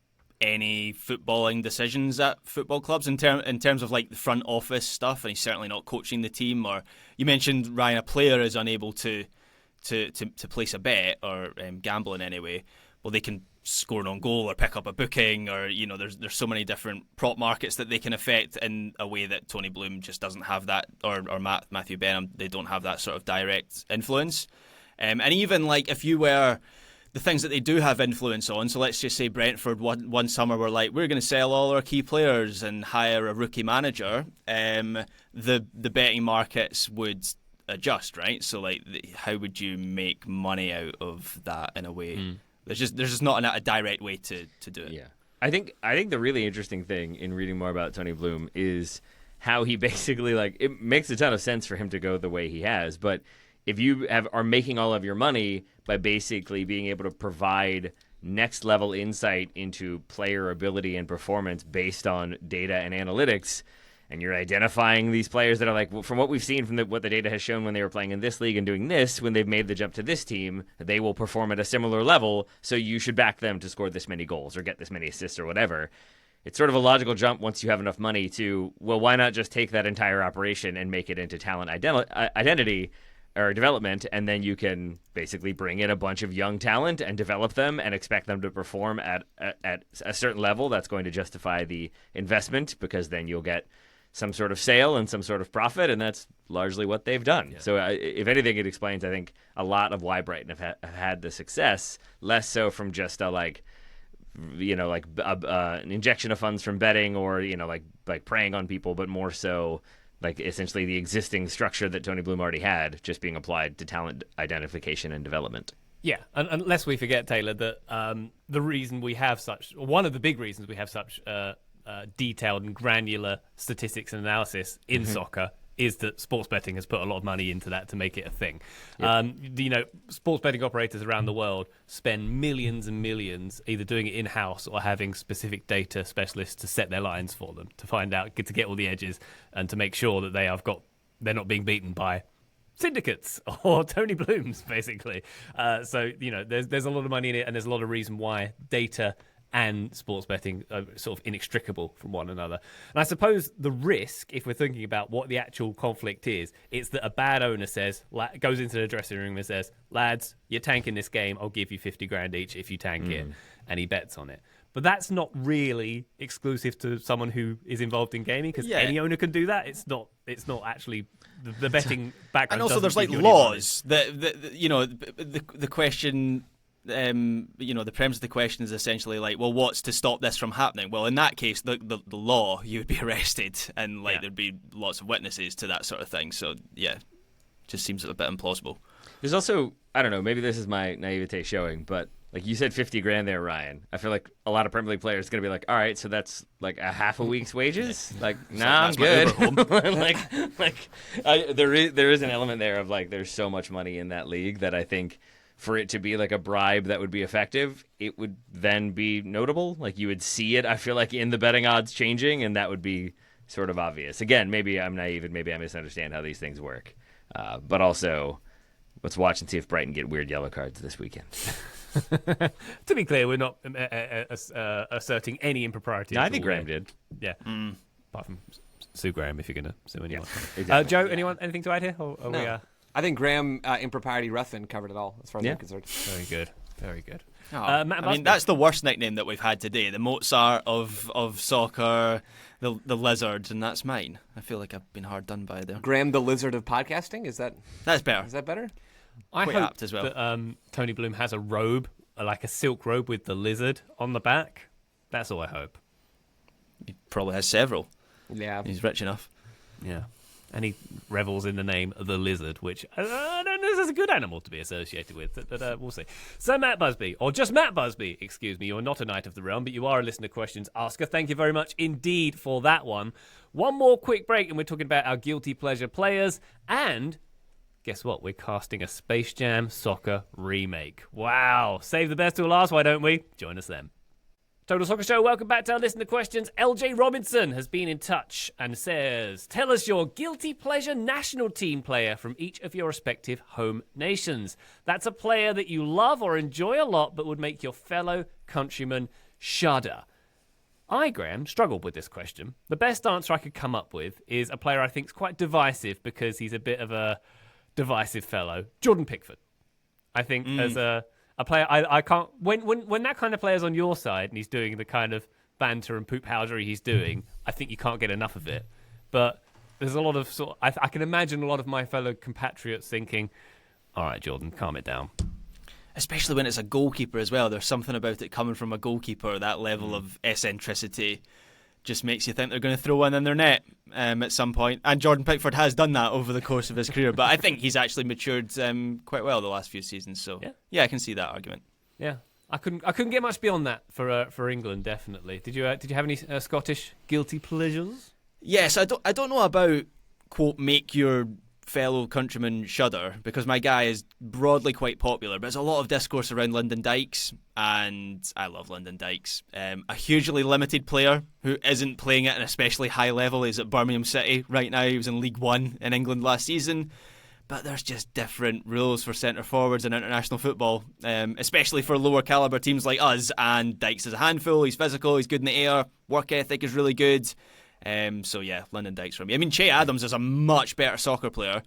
any footballing decisions at football clubs in terms of the front office stuff, and he's certainly not coaching the team. Or you mentioned, Ryan, a player is unable to place a bet or gamble in any way. Well, they can score an own goal or pick up a booking, or there's so many different prop markets that they can affect in a way that Tony Bloom just doesn't have that, or Matthew Benham, they don't have that sort of direct influence. And even if you were the things that they do have influence on, so let's just say Brentford one summer were we're going to sell all our key players and hire a rookie manager, the betting markets would adjust, right? So how would you make money out of that in a way? There's just not a direct way to do it. Yeah, I think the really interesting thing in reading more about Tony Bloom is how he basically it makes a ton of sense for him to go the way he has. But if you are making all of your money by basically being able to provide next level insight into player ability and performance based on data and analytics, and you're identifying these players that are like, well, from what we've seen from what the data has shown when they were playing in this league and doing this, when they've made the jump to this team, they will perform at a similar level, so you should back them to score this many goals or get this many assists or whatever. It's sort of a logical jump once you have enough money to, well, why not just take that entire operation and make it into talent identity or development, and then you can basically bring in a bunch of young talent and develop them and expect them to perform at a certain level that's going to justify the investment, because then you'll get some sort of sale and some sort of profit, and that's largely what they've done. Yeah. So if anything, it explains, I think, a lot of why Brighton have had the success, less so from just an injection of funds from betting or, like preying on people, but more so like essentially the existing structure that Tony Bloom already had just being applied to talent identification and development. Yeah, and unless we forget, Taylor, that one of the big reasons we have such detailed and granular statistics and analysis in soccer is that sports betting has put a lot of money into that to make it a thing. Yep. Sports betting operators around the world spend millions and millions either doing it in-house or having specific data specialists to set their lines for them, to find out, to get all the edges and to make sure that they're not being beaten by syndicates or Tony Blooms, basically. There's a lot of money in it, and there's a lot of reason why data and sports betting are sort of inextricable from one another. And I suppose the risk, if we're thinking about what the actual conflict is, it's that a bad owner goes into the dressing room and says, lads, you're tanking this game, I'll give you 50 grand each if you tank it, and he bets on it. But that's not really exclusive to someone who is involved in gaming, because any owner can do that. It's not actually the betting background. And also, there's like laws that the question. The premise of the question is essentially like, well, what's to stop this from happening? Well, in that case, the law, you would be arrested, and there'd be lots of witnesses to that sort of thing. So just seems a bit implausible. There's also, I don't know, maybe this is my naivete showing, but like you said, 50 grand there, Ryan. I feel like a lot of Premier League players are going to be like, all right, so that's like a half a week's wages? Like, nah, I'm good. There is an element there of like, there's so much money in that league that I think for it to be like a bribe that would be effective, it would then be notable. Like you would see it, I feel like, in the betting odds changing, and that would be sort of obvious. Again, maybe I'm naive and maybe I misunderstand how these things work. But also, let's watch and see if Brighton get weird yellow cards this weekend. To be clear, we're not asserting any impropriety. No, I think Graham did. Yeah. Apart from sue Graham if you're going to sue anyone. Yeah, exactly. Joe, anything to add here? Or no. we, I think Graham, impropriety Ruthven covered it all, as far as I'm concerned. Very good. Very good. That's the worst nickname that we've had today. The Mozart of soccer, the lizard, and that's mine. I feel like I've been hard done by there. Graham the Lizard of podcasting? That's better. Is that better? I Quite hope apt as well. that Tony Bloom has a robe, like a silk robe with the lizard on the back. That's all I hope. He probably has several. Yeah. He's rich enough. Yeah. And he revels in the name of the lizard, which I don't know if it's a good animal to be associated with, but we'll see. So Matt Busby, or just Matt Busby, excuse me, you're not a Knight of the Realm, but you are a Listener Questions asker. Thank you very much indeed for that one. One more quick break, and we're talking about our guilty pleasure players, and guess what? We're casting a Space Jam Soccer remake. Wow. Save the best till last, why don't we? Join us then. Total Soccer Show, welcome back to our Listener Questions. LJ Robinson has been in touch and says, tell us your guilty pleasure national team player from each of your respective home nations. That's a player that you love or enjoy a lot but would make your fellow countrymen shudder. I, Graham, struggled with this question. The best answer I could come up with is a player I think is quite divisive because he's a bit of a divisive fellow. Jordan Pickford. I think as a player, I can't. When that kind of player's on your side and he's doing the kind of banter and poop housery he's doing, I think you can't get enough of it. But there's a lot of I can imagine a lot of my fellow compatriots thinking, "All right, Jordan, calm it down." Especially when it's a goalkeeper as well. There's something about it coming from a goalkeeper. That level of eccentricity just makes you think they're going to throw one in their net at some point. And Jordan Pickford has done that over the course of his career. But I think he's actually matured quite well the last few seasons. So yeah, I can see that argument. Yeah, I couldn't get much beyond that for England. Definitely. Did you have any Scottish guilty pleasures? Yes, I don't know about quote make your fellow countrymen shudder because my guy is broadly quite popular, but there's a lot of discourse around Lyndon Dykes, and I love Lyndon Dykes. A hugely limited player who isn't playing at an especially high level. He's at Birmingham City right now. He was in League One in England last season. But there's just different rules for centre forwards in international football, especially for lower calibre teams like us. And Dykes is a handful. He's physical. He's good in the air. Work ethic is really good. So yeah, Lyndon Dykes for me. I mean, Che Adams is a much better soccer player,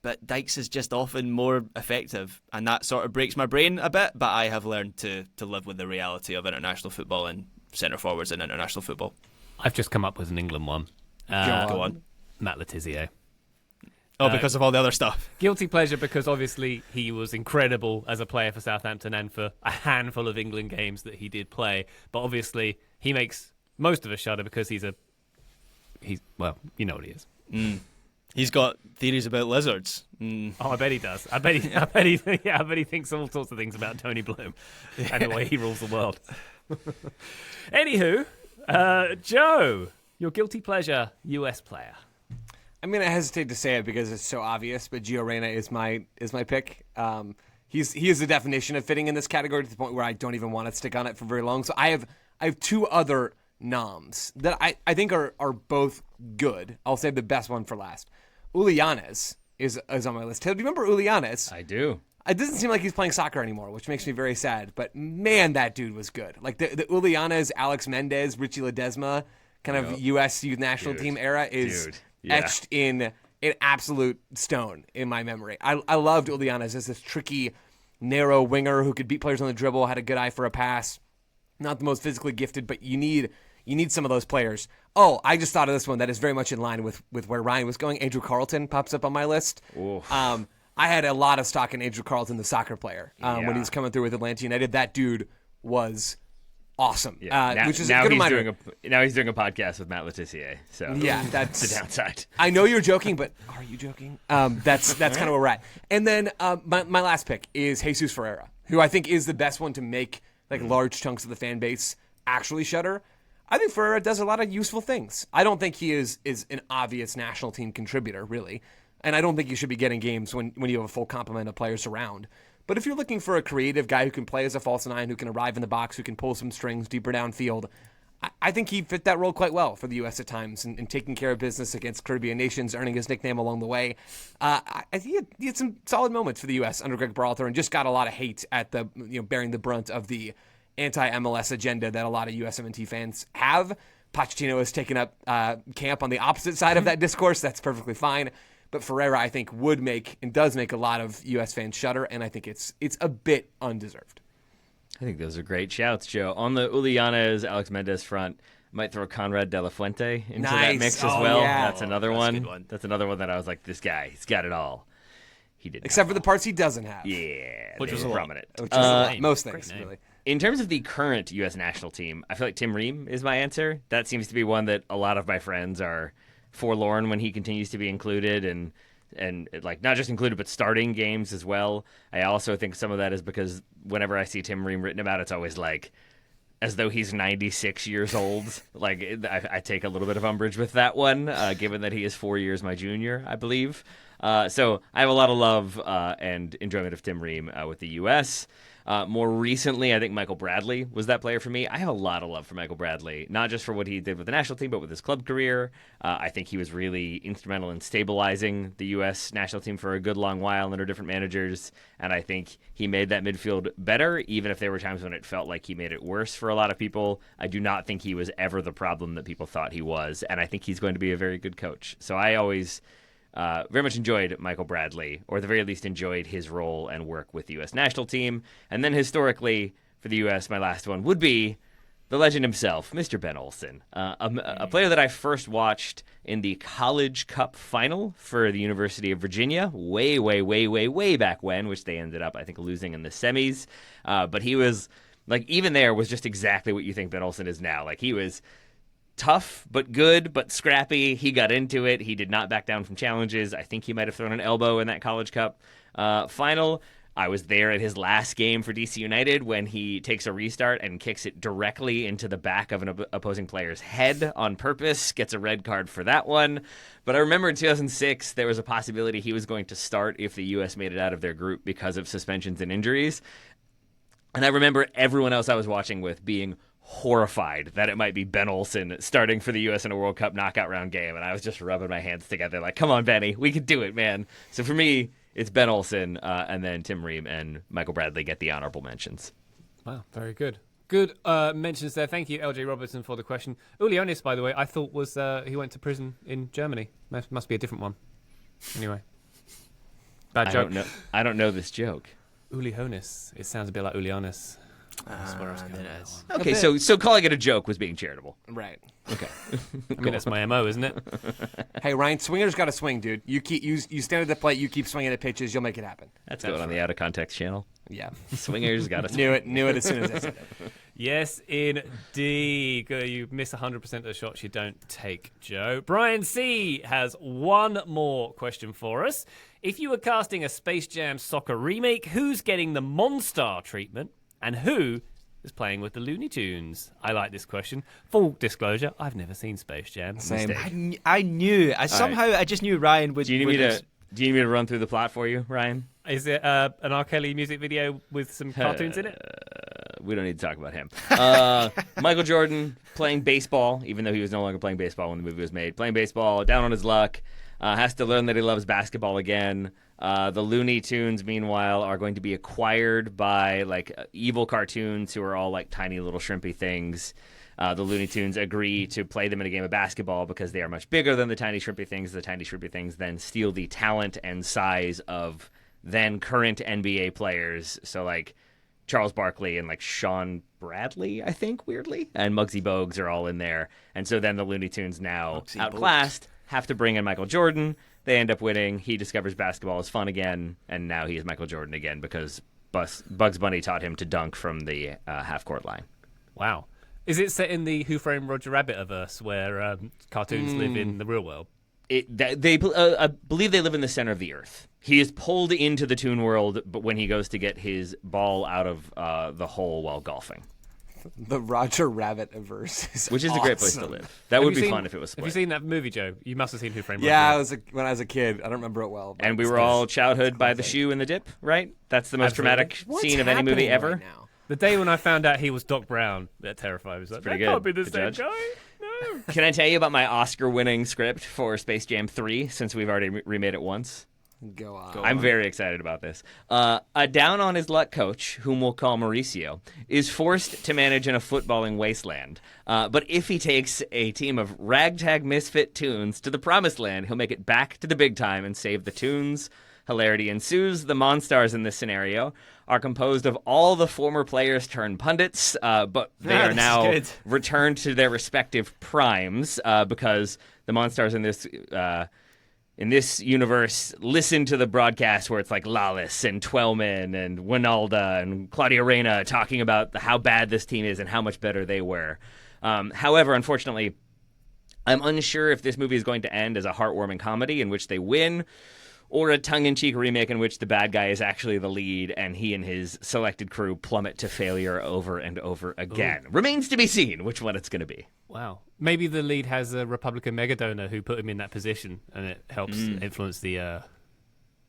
but Dykes is just often more effective, and that sort of breaks my brain a bit. But I have learned to live with the reality of international football and centre forwards in international football. I've just come up with an England one. Go on. Matt Letizia. Oh, because of all the other stuff. Guilty pleasure because obviously he was incredible as a player for Southampton and for a handful of England games that he did play. But obviously he makes most of us shudder because he's well, you know what he is. He's got theories about lizards. Oh, I bet he does. I bet he thinks all sorts of things about Tony Bloom and the way he rules the world. Anywho, Joe, your guilty pleasure US player. I'm gonna hesitate to say it because it's so obvious, but Gio Reyna is my pick. He is the definition of fitting in this category to the point where I don't even want to stick on it for very long. So I have two other noms that I think are both good. I'll save the best one for last. Ulianes is on my list. Taylor, do you remember Ulianes? I do. It doesn't seem like he's playing soccer anymore, which makes me very sad. But man, that dude was good. Like the Ulianes, Alex Mendez, Richie Ledesma kind of U.S. youth national team era is etched in an absolute stone in my memory. I loved Ulianes as this tricky, narrow winger who could beat players on the dribble, had a good eye for a pass. Not the most physically gifted, but you need some of those players. Oh, I just thought of this one that is very much in line with where Ryan was going. Andrew Carlton pops up on my list. I had a lot of stock in Andrew Carlton, the soccer player, when he was coming through with Atlanta United. That dude was awesome. Yeah. Which is now a good he's reminder. Now he's doing a podcast with Matt Letizia. So yeah, that's the downside. I know you're joking, but are you joking? That's kind of where we're at. And then my last pick is Jesus Ferreira, who I think is the best one to make like large chunks of the fan base actually shudder. I think Ferreira does a lot of useful things. I don't think he is an obvious national team contributor, really. And I don't think you should be getting games when you have a full complement of players around. But if you're looking for a creative guy who can play as a false nine, who can arrive in the box, who can pull some strings deeper downfield, I think he fit that role quite well for the U.S. at times and taking care of business against Caribbean nations, earning his nickname along the way. I think he had some solid moments for the U.S. under Greg Berhalter and just got a lot of hate at the bearing the brunt of the anti-MLS agenda that a lot of USMNT fans have. Pochettino has taken up camp on the opposite side of that discourse. That's perfectly fine. But Ferreira, I think, would make and does make a lot of U.S. fans shudder, and I think it's a bit undeserved. I think those are great shouts, Joe. On the Ulianes, Alex Mendez front, might throw Conrad De La Fuente into that mix as well. Yeah. That's another one. That's another one that I was like, this guy, he's got it all. He didn't. Except for the parts he doesn't have. Yeah, which was prominent. Which is most things, really. In terms of the current U.S. national team, I feel like Tim Ream is my answer. That seems to be one that a lot of my friends are forlorn when he continues to be included and like not just included but starting games as well. I also think some of that is because whenever I see Tim Ream written about, it's always like as though he's 96 years old. Like I take a little bit of umbrage with that one, given that he is 4 years my junior, I believe. So I have a lot of love and enjoyment of Tim Ream with the U.S. More recently, I think Michael Bradley was that player for me. I have a lot of love for Michael Bradley, not just for what he did with the national team, but with his club career. I think he was really instrumental in stabilizing the U.S. national team for a good long while under different managers, and I think he made that midfield better, even if there were times when it felt like he made it worse for a lot of people. I do not think he was ever the problem that people thought he was, and I think he's going to be a very good coach. So I always very much enjoyed Michael Bradley, or at the very least enjoyed his role and work with the U.S. national team. And then historically, for the U.S., my last one would be the legend himself, Mr. Ben Olsen, a player that I first watched in the College Cup final for the University of Virginia way back when, which they ended up, I think, losing in the semis. But he was, like, even there was just exactly what you think Ben Olsen is now. Like, he was tough, but good, but scrappy. He got into it. He did not back down from challenges. I think he might have thrown an elbow in that College Cup final. I was there at his last game for DC United when he takes a restart and kicks it directly into the back of an opposing player's head on purpose, gets a red card for that one. But I remember in 2006, there was a possibility he was going to start if the U.S. made it out of their group because of suspensions and injuries. And I remember everyone else I was watching with being horrified that it might be Ben Olsen starting for the U.S. in a World Cup knockout round game. And I was just rubbing my hands together like, come on, Benny, we can do it, man. So for me, it's Ben Olsen, and then Tim Ream and Michael Bradley get the honorable mentions. Wow, very good. Good mentions there. Thank you, LJ Robertson, for the question. Ulionis, by the way, I thought was he went to prison in Germany. Must be a different one. Anyway. Bad joke. I don't know this joke. Ulionis. It sounds a bit like Ulionis. Okay, so calling it a joke was being charitable. Right. Okay. I mean, that's my MO, isn't it? Hey, Ryan, swingers got to swing, dude. You stand at the plate, you keep swinging at pitches, you'll make it happen. That's going on the Out of Context channel. Yeah. Swingers got to Knew it as soon as I said it. Yes, indeed. You miss 100% of the shots you don't take, Joe. Brian C. has one more question for us. If you were casting a Space Jam soccer remake, who's getting the Monstar treatment and who is playing with the Looney Tunes? I like this question. Full disclosure, I've never seen Space Jam. Same. I knew. I just knew Ryan would. Do you need me to run through the plot for you, Ryan? Is it an R. Kelly music video with some cartoons in it? We don't need to talk about him. Michael Jordan playing baseball, even though he was no longer playing baseball when the movie was made. Playing baseball, down on his luck, has to learn that he loves basketball again. The Looney Tunes, meanwhile, are going to be acquired by evil cartoons who are all like tiny little shrimpy things. The Looney Tunes agree to play them in a game of basketball because they are much bigger than the tiny shrimpy things. The tiny shrimpy things then steal the talent and size of then current NBA players. So like Charles Barkley and like Sean Bradley, I think, weirdly, and Muggsy Bogues are all in there. And so then the Looney Tunes, now outclassed, have to bring in Michael Jordan. They end up winning. He discovers basketball is fun again, and now he is Michael Jordan again because Bugs Bunny taught him to dunk from the half-court line. Wow. Is it set in the Who Framed Roger Rabbit-averse where cartoons live in the real world? I believe they live in the center of the earth. He is pulled into the Toon World, but when he goes to get his ball out of the hole while golfing. The Roger Rabbit averse, which is awesome. A great place to live. That would be fun if it was split. Have you seen that movie, Joe? You must have seen Who Framed Roger Rabbit. Yeah, when I was a kid. I don't remember it well. And we were all childhood by the shoe and the dip, right? That's the most traumatic scene of any movie ever. Right now? The day when I found out he was Doc Brown, that terrified me. I was like, that can't be the same guy. No. Can I tell you about my Oscar-winning script for Space Jam 3, since we've already remade it once? Go on. I'm very excited about this. A down-on-his-luck coach, whom we'll call Mauricio, is forced to manage in a footballing wasteland. But if he takes a team of ragtag misfit Toons to the promised land, he'll make it back to the big time and save the Toons. Hilarity ensues. The Monstars in this scenario are composed of all the former players turned pundits, but they are now returned to their respective primes because the Monstars in this universe listen to the broadcast where it's like Lawless and Twellman and Winalda and Claudia Reyna talking about how bad this team is and how much better they were. However, unfortunately, I'm unsure if this movie is going to end as a heartwarming comedy in which they win, or a tongue-in-cheek remake in which the bad guy is actually the lead and he and his selected crew plummet to failure over and over again. Ooh. Remains to be seen which one it's going to be. Wow. Maybe the lead has a Republican megadonor who put him in that position and it helps influence the...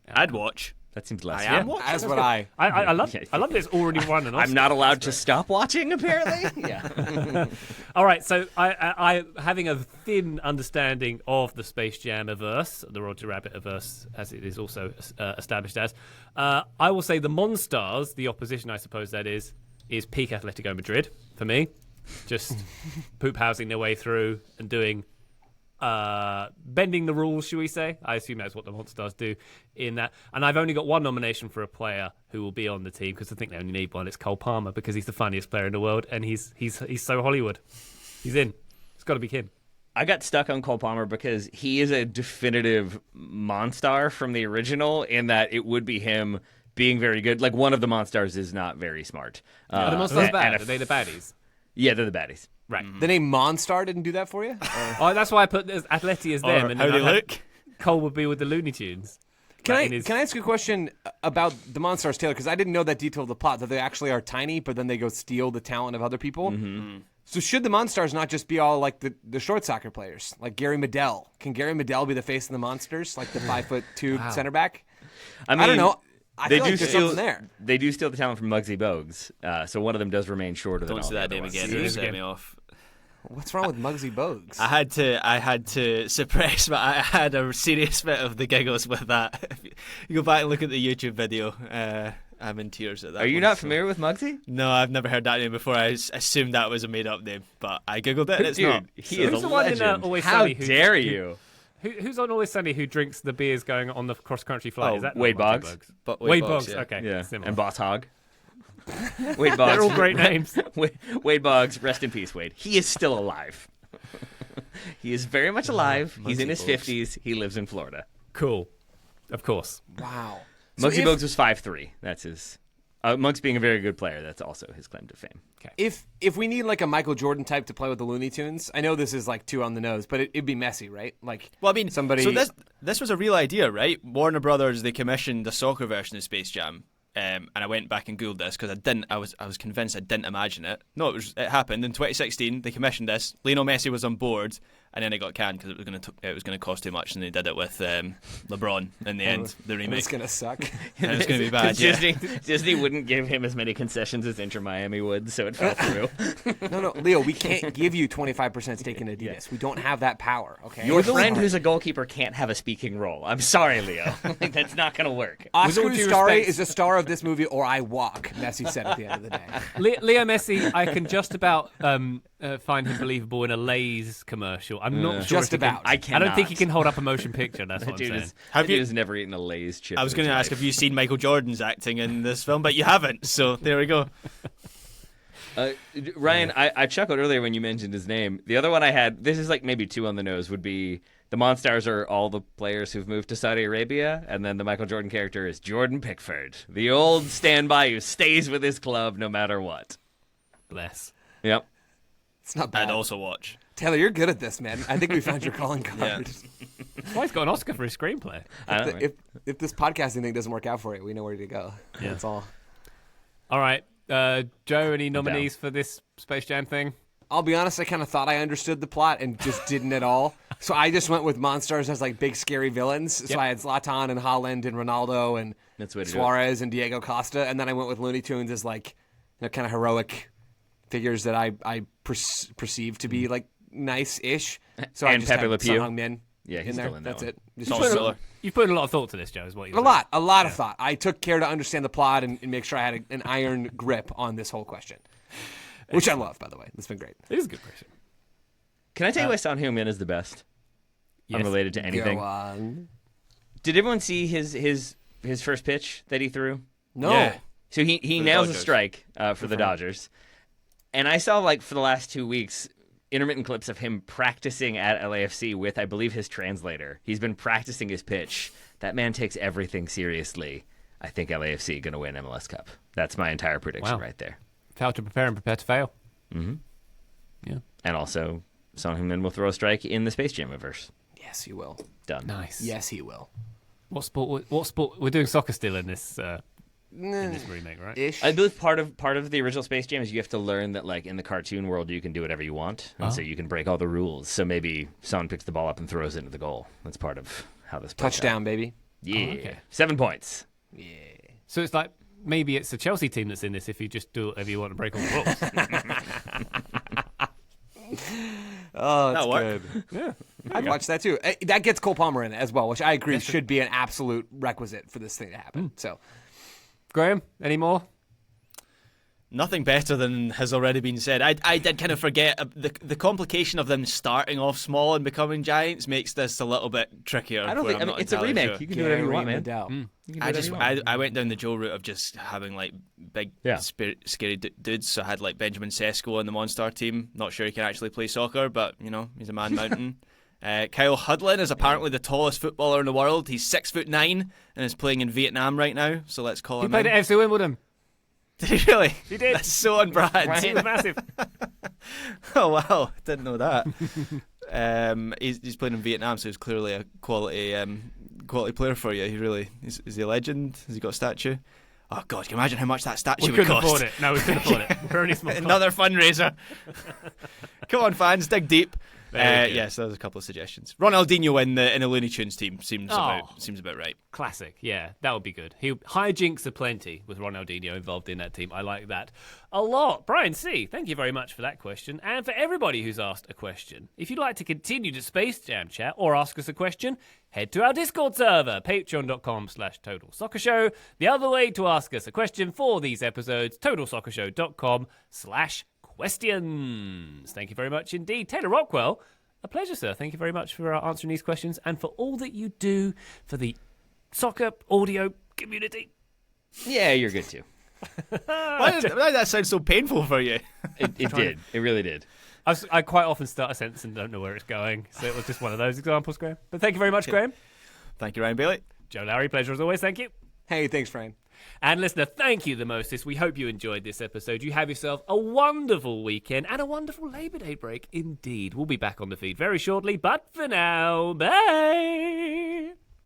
I'd watch. That seems less. I love it. I love this already won an Oscar. I'm not allowed to stop watching, apparently. Yeah. All right, so I having a thin understanding of the Space Jam averse, the Roger Rabbit averse, as it is also established as, I will say the Monstars, the opposition, I suppose that is peak Atletico Madrid for me. Just poop housing their way through and doing... bending the rules, should we say? I assume that's what the Monstars do in that. And I've only got one nomination for a player who will be on the team because I think they only need one. It's Cole Palmer because he's the funniest player in the world and he's so Hollywood. He's in. It's got to be him. I got stuck on Cole Palmer because he is a definitive Monstar from the original in that it would be him being very good. Like one of the Monstars is not very smart. Are the Monstars bad? Are they the baddies? Yeah, they're the baddies. Right. The name Monstar didn't do that for you? Oh, that's why I put Atleti as them. And how they look? Cole would be with the Looney Tunes. Can Like, I ask you a question about the Monstars, Taylor? Because I didn't know that detail of the plot, that they actually are tiny, but then they go steal the talent of other people. Mm-hmm. So should the Monstars not just be all like the short soccer players, like Gary Medell? Can Gary Medell be the face of the Monsters, like the 5'2" center back? I mean, I don't know. I they feel do like there's steal. something there. They do steal the talent from Muggsy Bogues, so one of them does remain shorter. Don't than say all that the name other again. ones. It'll set me off. What's wrong with Muggsy Bogues? I had to suppress, but I had a serious bit of the giggles with that. If you go back and look at the YouTube video, I'm in tears at that. Are you one, not so- familiar with Muggsy? No, I've never heard that name before. I assumed that was a made-up name, but I googled it and it's Dude, not. he So- is Who's a the one in, legend. Always How Sunny who- dare who- you? Who's on Always Sunny who drinks the beers going on the cross-country flight? Oh, Is that not Wade Muggsy Boggs. But Wade Boggs, yeah. okay. Yeah, Similar. and Boss Hog. Wade Boggs. They're all great names. Wade Boggs, rest in peace, Wade. He is still alive. He is very much alive. He's in his Muggsy Bogues. 50s. He lives in Florida. Cool. Of course. Wow. So Muggsy if- Bogues was 5'3". That's his. Amongst being a very good player, that's also his claim to fame. If we need like a Michael Jordan type to play with the Looney Tunes, I know this is like too on the nose, but it'd be messy, right? Like, Well, I mean, somebody. So this was a real idea, right? Warner Brothers, they commissioned a soccer version of Space Jam, and I went back and googled this because I was convinced I didn't imagine it. No, it happened in 2016. They commissioned this. Lionel Messi was on board, and then it got canned because it was going to cost too much, and they did it with LeBron in the end. The remake. It's gonna suck. And it's going to be bad. Yeah. Disney wouldn't give him as many concessions as Inter Miami would, so it fell through. No, Leo, we can't give you 25% stake in Adidas. We don't have that power. Okay. Your friend who's a goalkeeper can't have a speaking role. I'm sorry, Leo. That's not going to work. Oscar With all due Uscari respect- is the star of this movie, or I walk. Messi said at the end of the day. Leo Messi, I can just about find him believable in a Lay's commercial. I'm not sure. Just if he can- about. I I don't think he cannot. can hold up a motion picture. That's what I'm Dude saying. is, Have that dude you- has never eaten a Lay's chip. I was in going to his ask, life. have you seen Michael Jordan's acting in this film? But you haven't, so there we go. Ryan, I chuckled earlier when you mentioned his name. The other one I had, this is like maybe two on the nose, would be the Monstars are all the players who've moved to Saudi Arabia, and then the Michael Jordan character is Jordan Pickford, the old standby who stays with his club no matter what. Bless. Yep. It's not bad. I'd also watch. Taylor, you're good at this, man. I think we found your calling card. That's why he's got an Oscar for his screenplay. I don't know. If this podcasting thing doesn't work out for you, we know where to go. Yeah. That's all. All right. Joe, any nominees for this Space Jam thing? I'll be honest, I kind of thought I understood the plot and just didn't at all. So I just went with Monstars as like big scary villains. Yep. So I had Zlatan and Holland and Ronaldo and That's the way to do it. Suarez and Diego Costa. And then I went with Looney Tunes as like kind of heroic figures that I perceive to be like nice-ish. So I And just Pepe had Le Pew. Sun Min Yeah, he's in there. still in that That's one. it. Just Not put Miller. You've put in a lot of thought to this, Joe, is what you're a lot of thought. I took care to understand the plot and make sure I had an iron grip on this whole question, which I love, by the way. It's been great. It is a good question. Can I tell you why Son Heung-min is the best? Yes. Unrelated to anything. Go on. Did everyone see his first pitch that he threw? No. Yeah. So he the nails a Dodgers. strike for the Dodgers. And I saw, like, for the last 2 weeks, intermittent clips of him practicing at LAFC with, I believe, his translator. He's been practicing his pitch. That man takes everything seriously. I think LAFC going to win MLS Cup. That's my entire prediction Wow. right there. Fail to prepare and prepare to fail. Mm-hmm. Yeah. And also, Son Heung-min will throw a strike in the Space Jam-verse. Yes, he will. Done. Nice. Yes, he will. What sport? We're doing soccer still in this remake, right? Ish. I believe part of the original Space Jam is you have to learn that, like, in the cartoon world, you can do whatever you want, and so you can break all the rules. So maybe Son picks the ball up and throws it into the goal. That's part of how this plays out. Touchdown, baby. Yeah, okay. 7 points. Yeah. So it's like maybe it's a Chelsea team that's in this if you just do whatever you want to break all the rules. Oh, that's That'll work. good. Yeah. I'd watch that too. That gets Cole Palmer in it as well, which I agree should be an absolute requisite for this thing to happen. So, Graham, any more? Nothing better than has already been said. I did kind of forget the complication of them starting off small and becoming giants makes this a little bit trickier. I don't where think. I'm I mean, not it's a entirely remake. sure. You can do whatever you want, man. Mandel. I went down the Joe route of just having like big, Yeah. scary dudes. So I had like Benjamin Sesko on the Monster team. Not sure he can actually play soccer, but you know he's a man mountain. Kyle Hudlin is apparently the tallest footballer in the world. He's 6'9" and is playing in Vietnam right now. So let's call He him. played in. at FC Wimbledon. Did he really? He did. That's so on brand. He was massive. Oh wow, didn't know that. He's playing in Vietnam, so he's clearly a quality quality player for you. He really is he a legend? Has he got a statue? Oh God, can you imagine how much that statue We would couldn't cost? afford it. No, we couldn't afford it. We're only small. Another fundraiser. Come on, fans, dig deep. Very good. Yes, there's a couple of suggestions. Ronaldinho in the Looney Tunes team seems about right. Classic, yeah, that would be good. Hijinks are plenty with Ronaldinho involved in that team. I like that a lot. Brian C., thank you very much for that question, and for everybody who's asked a question. If you'd like to continue to Space Jam chat or ask us a question, head to our Discord server, patreon.com/Total Soccer Show. The other way to ask us a question for these episodes, totalsoccershow.com/questions. Thank you very much indeed. Taylor Rockwell, a pleasure, sir. Thank you very much for answering these questions and for all that you do for the soccer audio community. Yeah, you're good too. Why did that sound so painful for you? It did. It really did. I quite often start a sentence and don't know where it's going, so it was just one of those examples, Graham. But thank you very much, Graham. Thank you, Ryan Bailey. Joe Lowry, pleasure as always. Thank you. Hey, thanks, Brian. And listener, thank you the mostest. We hope you enjoyed this episode. You have yourself a wonderful weekend and a wonderful Labor Day break indeed. We'll be back on the feed very shortly, but for now, bye.